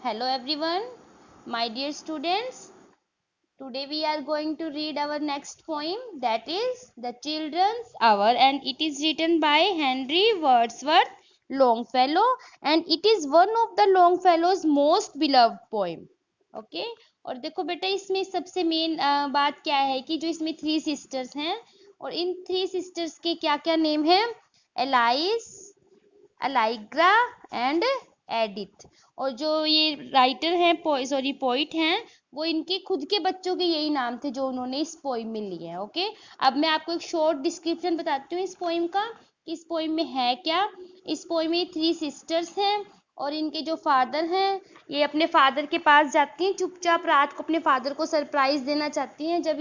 Hello everyone, my dear students. Today we are going to read our next poem, that is The Children's Hour, and it is written by Henry Wordsworth Longfellow, and it is one of the Longfellow's most beloved poem. Okay और देखो बेटा इसमें सबसे main बात क्या है कि जो इसमें थ्री सिस्टर्स हैं और इन थ्री सिस्टर्स के क्या क्या नेम है, एलाइस, अलाइग्रा एंड एडिथ। और जो ये राइटर हैं पोइट हैं, वो इनके खुद के बच्चों के यही नाम थे जो उन्होंने इस पोइम में लिए हैं। ओके, अब मैं आपको एक शॉर्ट डिस्क्रिप्शन बताती हूँ इस पोइम का कि इस पोइम में है क्या। इस पोइम में थ्री सिस्टर्स हैं और इनके जो फादर हैं, ये अपने फादर के पास जाती हैं चुपचाप, रात को अपने फादर को सरप्राइज देना चाहती हैं जब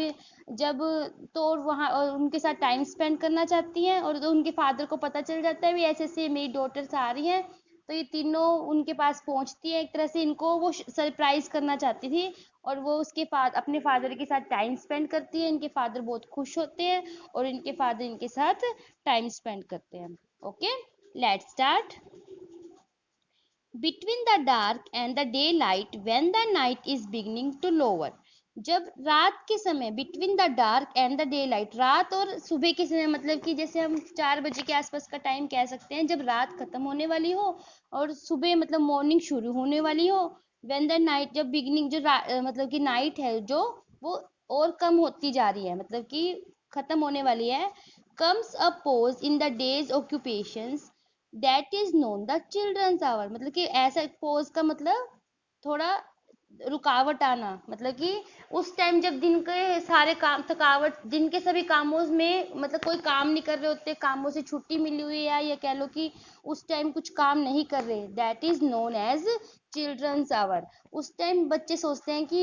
तो वहाँ और उनके साथ टाइम स्पेंड करना चाहती हैं। और तो उनके फादर को पता चल जाता है भी ऐसे ऐसे मेरी डॉटर्स आ रही हैं, तो ये तीनों उनके पास पहुंचती है। एक तरह से इनको वो सरप्राइज करना चाहती थी और वो अपने फादर के साथ टाइम स्पेंड करती है। इनके फादर बहुत खुश होते हैं और इनके फादर इनके साथ टाइम स्पेंड करते हैं। Okay, let's start. Between the dark and the daylight, when the night is beginning to lower, जब रात के समय, between the dark and the day light, रात और सुबह के समय, मतलब कि जैसे हम 4 बजे के आसपास का टाइम कह सकते हैं, जब रात खत्म होने वाली हो और सुबह मतलब मॉर्निंग शुरू होने वाली हो। व्हेन द नाइट, जब बिगिनिंग मतलब कि नाइट है जो वो और कम होती जा रही है, मतलब कि खत्म होने वाली है। Comes a pause in the day's occupations that is known the children's hour, मतलब कि ऐसा पोज का मतलब थोड़ा रुकावट आना, मतलब कि उस टाइम जब दिन के सारे काम, थकावट, दिन के सभी कामों में, मतलब कोई काम नहीं कर रहे होते, कामों से छुट्टी मिली हुई है या कह लो कि उस टाइम कुछ काम नहीं कर रहे, that is known as children's hour. उस टाइम बच्चे सोचते हैं कि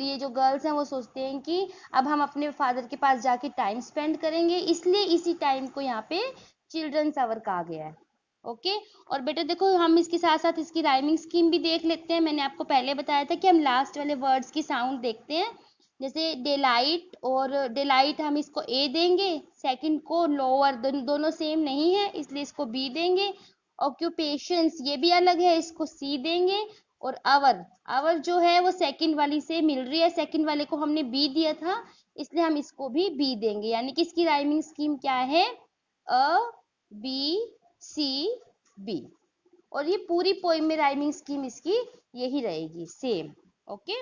ये जो गर्ल्स हैं वो सोचते हैं कि अब हम अपने फादर के पास जाके टाइम स्पेंड करेंगे, इसलिए इसी टाइम को यहाँ पे चिल्ड्रंस आवर कहा गया है। ओके, और बेटा देखो हम इसके साथ साथ इसकी राइमिंग स्कीम भी देख लेते हैं। मैंने आपको पहले बताया था कि हम लास्ट वाले वर्ड्स की साउंड देखते हैं। जैसे डेलाइट, और डेलाइट हम इसको ए देंगे, सेकंड को लोअर, दोनों सेम नहीं है इसलिए इसको बी देंगे। ऑक्यूपेशंस ये भी अलग है, इसको सी देंगे। और आवर, आवर जो है वो सेकंड वाली से मिल रही है, सेकंड वाले को हमने बी दिया था इसलिए हम इसको भी बी देंगे। यानी कि इसकी राइमिंग स्कीम क्या है, अ, बी, सी, बी। और ये पूरी पोइम में राइमिंग स्कीम इसकी यही रहेगी, same. Okay,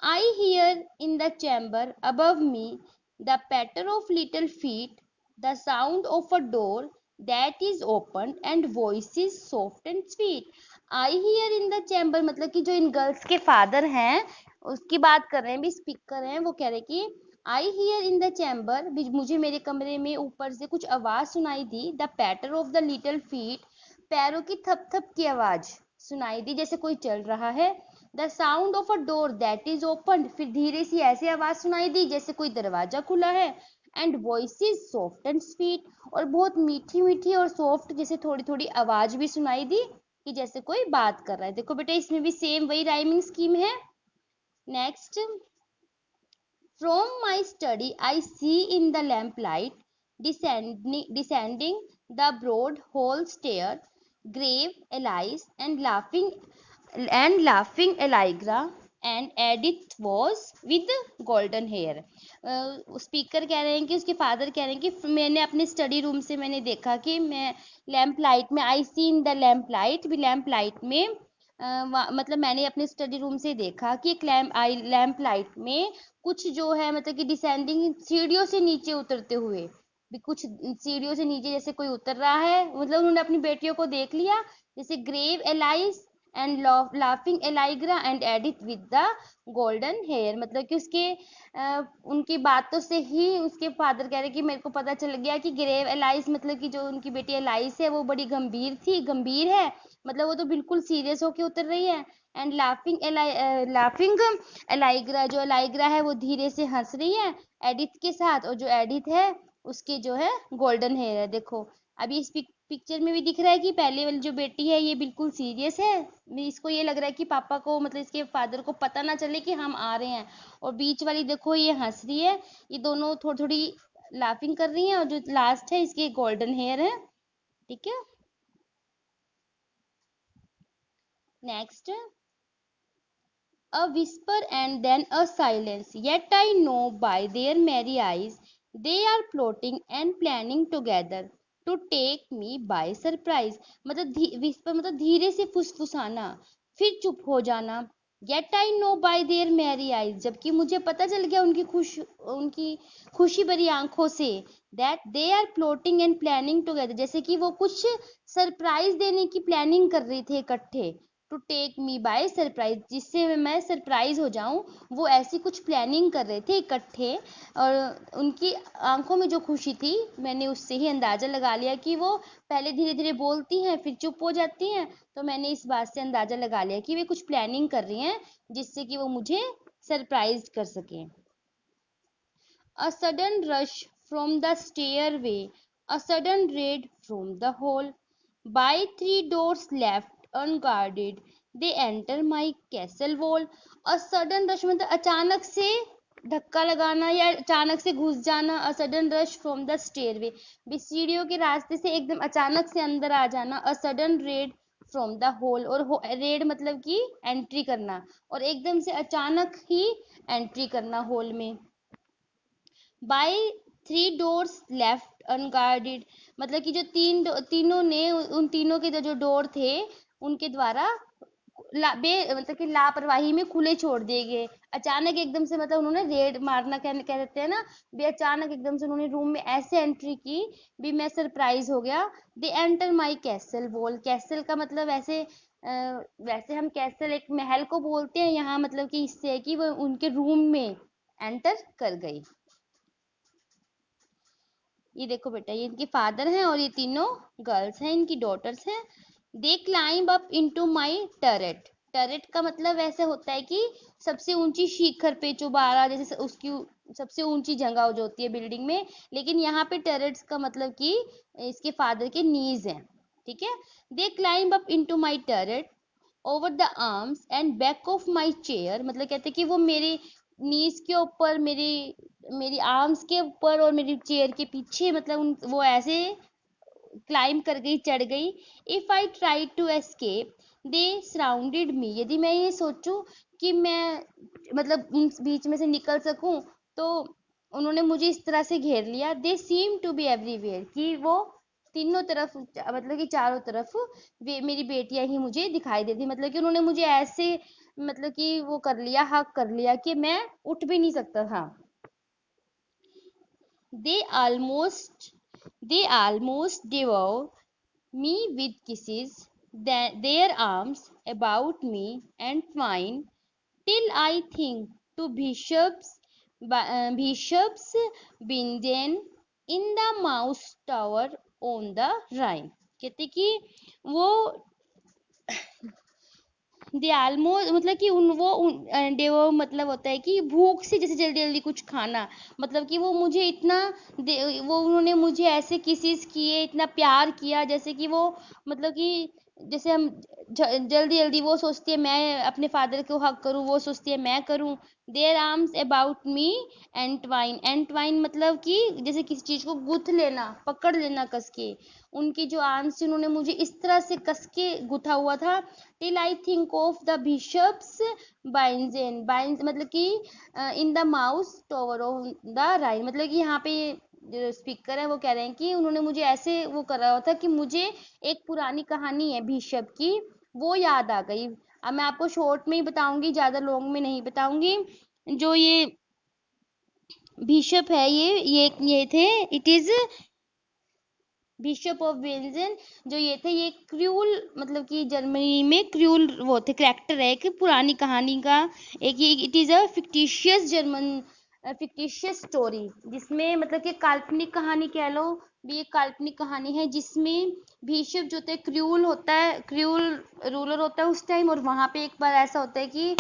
I hear in the chamber above me the patter of little feet, the sound of a door that is open and voices soft and sweet. I hear in the chamber, मतलब कि जो in girls के father हैं उसकी बात कर रहे हैं, भी स्पीक कर रहे हैं। वो कह रहे हैं कि I hear in the chamber, मुझे मेरे कमरे में ऊपर से कुछ आवाज सुनाई दी। The patter of the little feet, पैरों की थप थप की आवाज सुनाई दी जैसे कोई चल रहा है। The sound of a door that is open, फिर धीरे सी ऐसी आवाज सुनाई दी जैसे कोई दरवाजा खुला है। And voices soft and sweet, और बहुत मीठी मीठी और सॉफ्ट, जैसे थोड़ी थोड़ी आवाज भी सुनाई दी कि जैसे कोई बात कर रहा है। देखो बेटा इसमें भी सेम वही राइमिंग स्कीम है। Next, from my study, I see in the lamplight descending the broad hall stair, grave Alice and laughing Allegra, and Edith was with golden hair। Speaker कह रहे हैं कि उसके फादर कह रहे हैं कि मैंने अपने स्टडी रूम से मैंने देखा कि मैं लैम्प लाइट में, आई सी इन द लैम्प लाइट, भी लैम्प लाइट में मतलब मैंने अपने स्टडी रूम से देखा कि एक लैम्प लाइट में कुछ जो है, मतलब कि डिसेंडिंग, सीढ़ियों से नीचे उतरते हुए, भी कुछ सीढ़ियों से नीचे जैसे कोई उतर रहा है, मतलब उन्होंने अपनी बेटियों को देख लिया, जैसे grave Alice and laughing Allegra and Edith with the golden hair, मतलब कि उनकी बातों से ही उसके फादर कह रहे कि मेरे को पता चल गया कि ग्रेव एलाइस, मतलब कि जो उनकी बेटी एलाइस है वो बड़ी गंभीर है, मतलब वो तो बिल्कुल सीरियस होके उतर रही है। एंड लाफिंग एलाइग्रा, जो एलाइग्रा है वो धीरे से हंस रही है एडिथ के साथ, और जो एडिथ है उसके जो है गोल्डन हेयर है। देखो अभी इस पिक्चर में भी दिख रहा है कि पहले वाली जो बेटी है ये बिल्कुल सीरियस है, इसको ये लग रहा है कि पापा को, मतलब इसके फादर को पता ना चले कि हम आ रहे हैं। और बीच वाली देखो ये हंस रही है, ये दोनों थोड़ी थोड़ी लाफिंग कर रही हैं, और जो लास्ट है इसके गोल्डन हेयर है। ठीक है, next, a whisper and then a silence. Yet I know by their merry eyes they are plotting and planning together to take me by surprise. मतलब whisper मतलब धीरे से फुसफुसाना, फिर चुप हो जाना. Yet I know by their merry eyes, जबकि मुझे पता चल गया उनकी खुशी भरी आंखों से, that they are plotting and planning together, जैसे कि वो कुछ सरप्राइज देने की प्लानिंग कर रहे थे इकट्ठे. To take me by surprise, जिससे मैं सरप्राइज हो जाऊं, वो ऐसी कुछ प्लानिंग कर रहे थे इकट्ठे. और उनकी आंखों में जो खुशी थी, मैंने उससे ही अंदाजा लगा लिया कि वो पहले धीरे धीरे बोलती हैं फिर चुप हो जाती हैं. तो मैंने इस बात से अंदाजा लगा लिया कि वे कुछ प्लानिंग कर रही हैं जिससे कि वो मुझे सरप्राइज कर सकें. A sudden rush from the stairway, a sudden raid from the hall. By three doors left unguarded, they enter my castle wall. A sudden rush मतलब अचानक से धक्का लगाना या अचानक से घुस जाना. A sudden rush from the stairway, सीढ़ियों के रास्ते से एकदम अचानक से अंदर आ जाना. A sudden raid from the hall, और रेड मतलब कि एंट्री करना, और एकदम से अचानक ही एंट्री करना होल में. By three doors left unguarded, मतलब कि जो तीनों ने उन तीनों के जो डोर थे उनके द्वारा मतलब कि लापरवाही में खुले छोड़ दिए गए. अचानक एकदम से मतलब उन्होंने रेड मारना कह देते हैं ना, भी अचानक एकदम से उन्होंने रूम में ऐसे एंट्री की भी मैं सरप्राइज हो गया. They enter my castle wall, castle का मतलब वैसे हम कैसल एक महल को बोलते हैं, यहाँ मतलब कि इससे है कि वो उनके रूम में एंटर कर गई. ये देखो बेटा, ये इनके फादर हैं और ये तीनों गर्ल्स हैं, इनकी डॉटर्स हैं. दे climb up into my turret. Turret का मतलब ऐसे होता है कि सबसे ऊंची शिखर पे, चुबारा जैसे उसकी सबसे ऊंची जगह जो होती है बिल्डिंग में. लेकिन यहाँ पे टरेट्स का मतलब कि इसके फादर के नीज हैं. ठीक है. दे climb up into my turret over the arms and back of my chair, मतलब कहते हैं कि वो मेरे नीज के ऊपर, मेरी आर्म्स के ऊपर और मेरी चेयर के पीछे, मतलब वो ऐसे क्लाइंब कर गई, चढ़ गई. If I try to escape they surrounded me, यदि मैं ये सोचूं कि मैं मतलब उन बीच में से निकल सकूं, तो उन्होंने मुझे इस तरह से घेर लिया. दे सीम टू बी एवरीवेयर, कि वो तीनों तरफ मतलब कि चारों तरफ वे मेरी बेटियां ही मुझे दिखाई देती, मतलब कि उन्होंने मुझे ऐसे मतलब कि वो कर लिया, हक कर लिया कि मैं उठ भी नहीं सकता था. they almost they almost devour me with kisses, their arms about me and twine, till I think to bishops Bingen in the mouse tower on the Rhine. कहते कि वो दयालमो मतलब कि डेवो मतलब होता है कि भूख से जैसे जल्दी जल्दी कुछ खाना, मतलब कि वो मुझे इतना वो उन्होंने मुझे ऐसे किसेस किए, इतना प्यार किया, जैसे कि वो मतलब कि जैसे हम जल्दी जल्दी, वो सोचती है मैं अपने फादर को हक करूं, वो सोचती है मैं करूं. There arms about me and twine मतलब कि जैसे किसी चीज को गुथ लेना, पकड़ लेना कस के. उनकी जो आर्म्स से उन्होंने मुझे इस तरह से कस के गुथा हुआ था. Till I think of the bishop's Bingen मतलब कि in the Mouse Tower of the Rhine, मतलब कि यहाँ पे जो स्पीकर है वो कह रहे हैं कि उन्होंने मुझे ऐसे वो कर रहा था कि मुझे एक पुरानी कहानी है बिशप की, वो याद आ गई. अब मैं आपको शॉर्ट में ही बताऊंगी, ज्यादा लॉन्ग में नहीं बताऊंगी. जो ये बिशप है, ये थे, इट इज बिशप ऑफ बेल्जन. जो ये थे, ये क्रूल मतलब कि जर्मनी में क्रूल वो थे, करेक्टर है एक पुरानी कहानी का. एक ये it is a fictitious German fictitious story, जिसमें मतलब कि काल्पनिक कहानी कह लो, भी एक काल्पनिक कहानी है जिसमें बिशप जो थे क्रूल होता है, क्रूल रूलर होता है उस टाइम. और वहां पे एक बार ऐसा होता है कि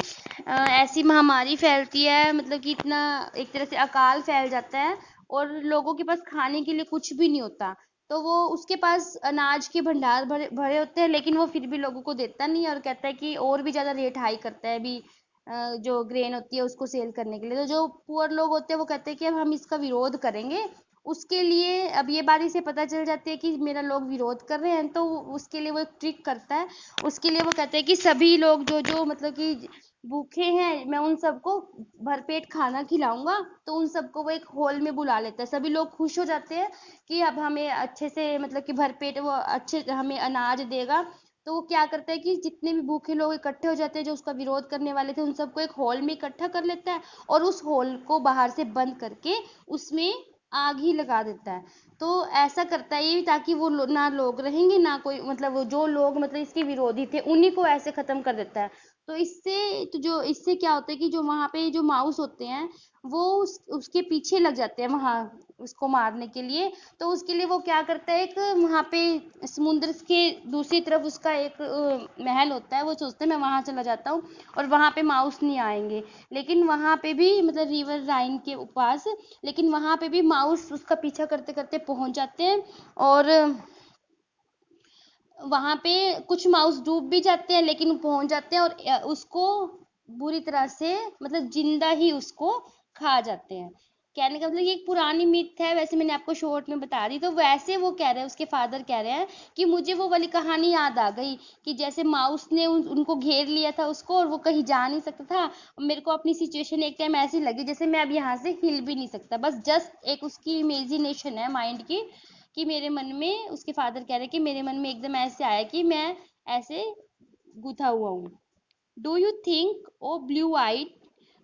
ऐसी महामारी फैलती है, मतलब कि इतना एक तरह से अकाल फैल जाता है और लोगों के पास खाने के लिए कुछ भी नहीं होता. तो वो उसके पास अनाज के भंडार भरे भरे होते हैं, लेकिन वो फिर भी लोगों को देता नहीं है और कहता है कि और भी ज्यादा रेट हाई करता है भी जो ग्रेन होती है उसको सेल करने के लिए. तो जो पुअर लोग होते हैं वो कहते हैं कि अब हम इसका विरोध करेंगे उसके लिए अब ये बात इसे पता चल जाती है कि मेरा लोग विरोध कर रहे हैं, तो उसके लिए वो एक ट्रिक करता है। उसके लिए वो कहते हैं कि सभी लोग जो जो मतलब कि भूखे हैं, मैं उन सबको भरपेट खाना खिलाऊंगा। तो उन सबको वो एक हॉल में बुला लेता है। सभी लोग खुश हो जाते हैं कि अब हमें अच्छे से मतलब कि भरपेट वो अच्छे हमें अनाज देगा। तो वो क्या करता है कि जितने भी भूखे लोग इकट्ठे हो जाते हैं जो उसका विरोध करने वाले थे, उन सबको एक हॉल में इकट्ठा कर लेता है और उस हॉल को बाहर से बंद करके उसमें आग ही लगा देता है। तो ऐसा करता है ये ताकि वो ना लोग रहेंगे ना कोई, मतलब वो जो लोग मतलब इसके विरोधी थे उन्हीं को ऐसे खत्म कर देता है। तो इससे तो जो इससे क्या होता है कि जो वहां पे जो माउस होते हैं वो उसके पीछे लग जाते हैं वहां उसको मारने के लिए। तो उसके लिए वो क्या करता है, एक वहां पे समुद्र के दूसरी तरफ उसका एक महल होता है। वो सोचता है मैं वहां चला जाता हूँ और वहां पे माउस नहीं आएंगे। लेकिन वहां पे भी मतलब रिवर राइन के पास, लेकिन वहां पे भी माउस उसका पीछा करते करते पहुंच जाते हैं। और वहां पे कुछ माउस डूब भी जाते हैं लेकिन वो पहुंच जाते हैं और उसको बुरी तरह से मतलब जिंदा ही उसको खा जाते हैं। कहने का मतलब ये एक पुरानी मिथ है, वैसे मैंने आपको शॉर्ट में बता दी। तो वैसे वो कह रहे हैं, उसके फादर कह रहे हैं कि मुझे वो वाली कहानी याद आ गई कि जैसे माउस ने उनको घेर लिया था उसको और वो कहीं जा नहीं सकता था। मेरे को अपनी सिचुएशन एक टाइम ऐसी लगी जैसे मैं अब यहाँ से हिल भी नहीं सकता, बस जस्ट एक उसकी इमेजिनेशन है माइंड की कि मेरे मन में, उसके फादर कह रहे कि मेरे मन में एकदम ऐसे आया कि मैं ऐसे गुथा हुआ हूँ। Do you think O blue eyed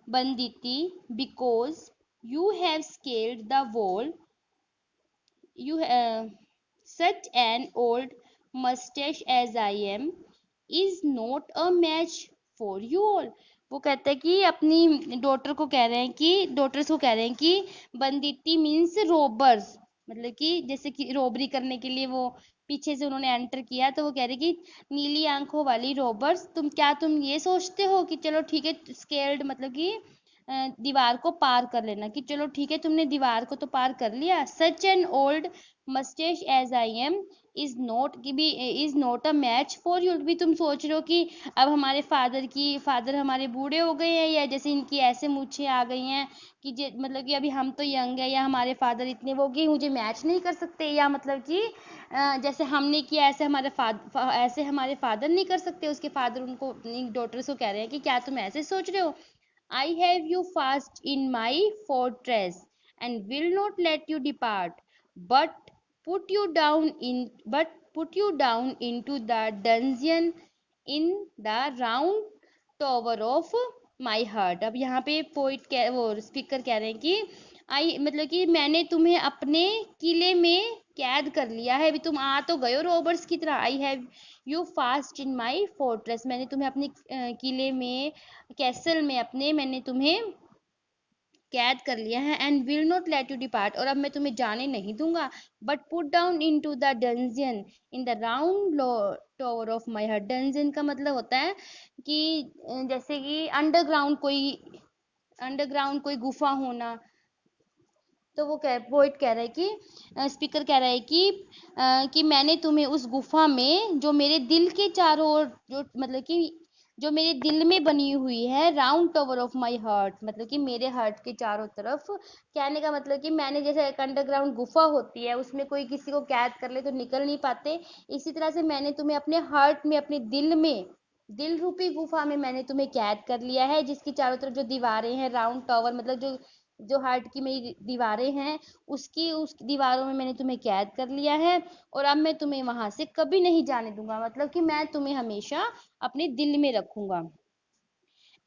banditti because you have scaled the wall you such an old mustache as I am is not a match for you all। वो कहता है कि अपनी डॉटर को कह रहे हैं कि डॉटर्स को कह रहे हैं कि बंदिती मीन्स रोबर्स, मतलब कि जैसे कि रोबरी करने के लिए वो पीछे से उन्होंने एंटर किया। तो वो कह रहे कि नीली आंखों वाली रोबर्स, तुम ये सोचते हो कि चलो ठीक है स्केल्ड मतलब कि दीवार को पार कर लेना, कि चलो ठीक है तुमने दीवार को तो पार कर लिया। Such an old moustache as I am is not a match for you. भी तुम सोच रहे हो कि अब हमारे फादर हमारे बूढ़े हो गए हैं, या जैसे इनकी ऐसे मूछें आ गई हैं कि मतलब कि अभी हम तो यंग है, या हमारे फादर इतने वो कि मुझे मैच नहीं कर सकते, या मतलब कि जैसे हमने किया ऐसे हमारे फादर नहीं कर सकते। उसके फादर उनको अपनी डॉटर्स को कह रहे हैं कि क्या तुम ऐसे सोच रहे हो। I have you fast in my fortress and will not let you depart, but put you down into the dungeon in the round tower of my heart। अब यहाँ पे वो स्पीकर कह रहे हैं कि आई मतलब कि मैंने तुम्हें अपने किले में कैद कर लिया है। अभी तुम आ तो गए हो रॉबर्ट्स की तरह। I have you fast in my fortress, मैंने तुम्हें अपने किले में, कैसल में अपने, मैंने तुम्हें कैद कर लिया है। And will not let you depart, और अब मैं तुम्हें जाने नहीं दूंगा। But put down into the dungeon in the round tower of my heart. Dungeon का मतलब होता है कि जैसे कि अंडरग्राउंड कोई गुफा होना। तो पोइट कह रहा है कि स्पीकर कह रहा है कि मैंने तुम्हें उस गुफा में जो मेरे दिल के चारों ओर, जो मतलब कि जो मेरे दिल में बनी हुई है, round tower of my heart, मतलब कि मेरे हार्ट के चारों तरफ। कहने का मतलब कि मैंने, जैसे एक अंडरग्राउंड गुफा होती है उसमें कोई किसी को कैद कर ले तो निकल नहीं पाते, इसी तरह से मैंने तुम्हें अपने हार्ट में, अपने दिल में, दिल रूपी गुफा में मैंने तुम्हें कैद कर लिया है, जिसकी चारों तरफ जो दीवारें हैं, राउंड टॉवर मतलब जो जो हार्ट की मेरी दीवारें हैं, उस दीवारों में मैंने तुम्हें कैद कर लिया है। और अब मैं तुम्हें वहां से कभी नहीं जाने दूंगा, मतलब कि मैं तुम्हें हमेशा अपने दिल में रखूंगा।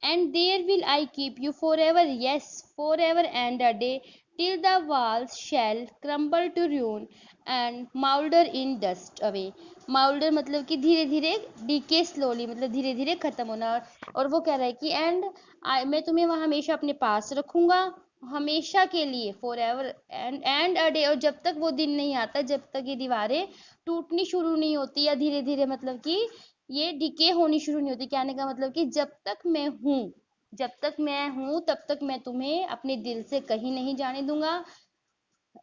And there will I keep you forever, yes, forever and a day, till the walls shall crumble to ruin and moulder in dust away। माउल्डर मतलब कि धीरे धीरे, डीके स्लोली मतलब धीरे धीरे खत्म होना। और वो कह रहा है कि मैं तुम्हें वहां हमेशा अपने पास रखूंगा, हमेशा के लिए, for ever and a day. और जब तक वो दिन नहीं आता, जब तक ये दीवारें टूटनी शुरू नहीं होती, या धीरे धीरे मतलब कि ये डिके होनी शुरू नहीं होती। कहने का मतलब कि जब तक मैं हूं तब तक मैं तुम्हें अपने दिल से कहीं नहीं जाने दूंगा।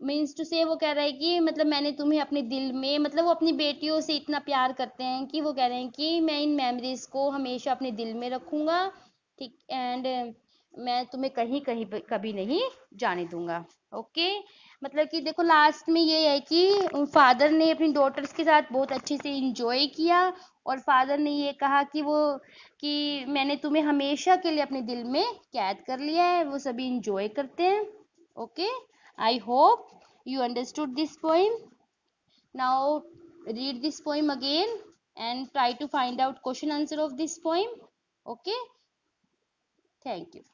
मीन्स टू से वो कह रहा है कि मतलब मैंने तुम्हें अपने दिल में, मतलब वो अपनी बेटियों से इतना प्यार करते हैं कि वो कह रहे हैं कि मैं इन मेमोरीज को हमेशा अपने दिल में रखूंगा। ठीक। एंड मैं तुम्हें कहीं कहीं कभी नहीं जाने दूंगा। ओके, मतलब कि देखो लास्ट में ये है कि फादर ने अपनी डॉटर्स के साथ बहुत अच्छे से इंजॉय किया, और फादर ने ये कहा कि मैंने तुम्हें हमेशा के लिए अपने दिल में कैद कर लिया है। वो सभी इंजॉय करते हैं। Okay, I hope you understood this poem. Now read this poem again and try to find out question answer of this poem. Okay, thank you.